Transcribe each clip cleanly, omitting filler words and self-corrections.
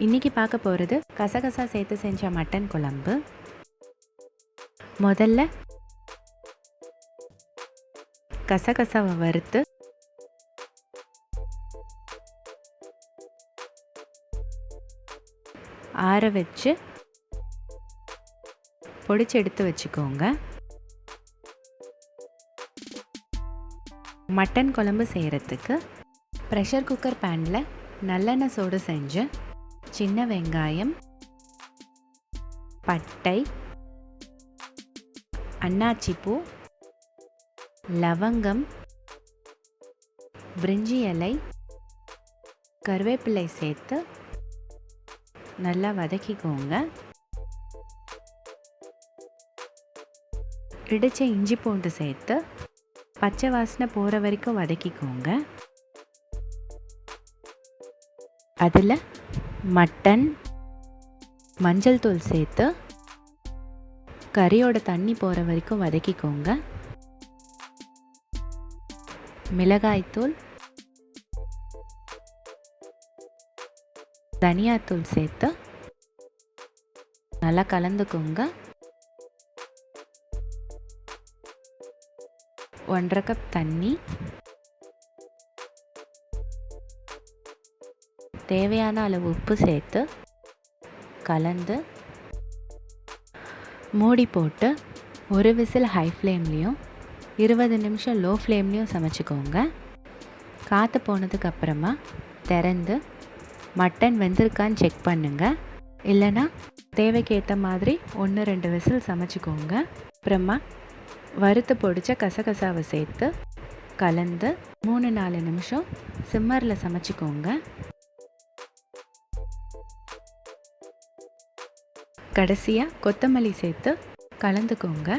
இன்றைக்கி பார்க்க போகிறது கசகசா சேர்த்து செஞ்ச மட்டன் குழம்பு. முதல்ல கசகசாவை வறுத்து ஆற வச்சு பொடிச்சு எடுத்து வச்சுக்கோங்க. மட்டன் குழம்பு செய்கிறதுக்கு ப்ரெஷர் குக்கர் பேனில் நல்லெண்ணெய் சூடு செஞ்சு சின்ன வெங்காயம், பட்டை, அன்னாச்சிப்பூ, லவங்கம், பிரிஞ்சி இலை, கருவேப்பிலை சேர்த்து நல்லா வதக்கிக்கோங்க. இடித்த இஞ்சி பூண்டு சேர்த்து பச்சை வாசனை போகிற வரைக்கும் வதக்கிக்கோங்க. அதில் மட்டன், மஞ்சள் தூள் சேர்த்து கறியோட தண்ணி போகிற வரைக்கும் வதக்கிக்கோங்க. மிளகாய்த்தூள், தனியாத்தூள் சேர்த்து நல்லா கலந்துக்கோங்க. 1.5 கப் தண்ணி, தேவையான அளவு உப்பு சேர்த்து கலந்து மூடி போட்டு ஒரு விசில் ஹை ஃப்ளேம்லேயும் 20 நிமிஷம் லோ ஃப்ளேம்லேயும் சமைச்சிக்கோங்க. காற்று போனதுக்கப்புறமா திறந்து மட்டன் வெந்திருக்கான்னு செக் பண்ணுங்கள். இல்லைன்னா தேவைக்கு ஏற்ற மாதிரி 1-2 விசில் சமைச்சிக்கோங்க. அப்புறமா வறுத்து பொடிச்ச கசகசாவை சேர்த்து கலந்து 3-4 நிமிஷம் சிம்மரில் சமைச்சிக்கோங்க. கடைசியாக கொத்தமல்லி சேர்த்து கலந்துக்கோங்க.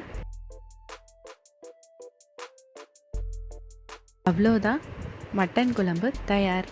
அவ்வளோதான், மட்டன் குழம்பு தயார்.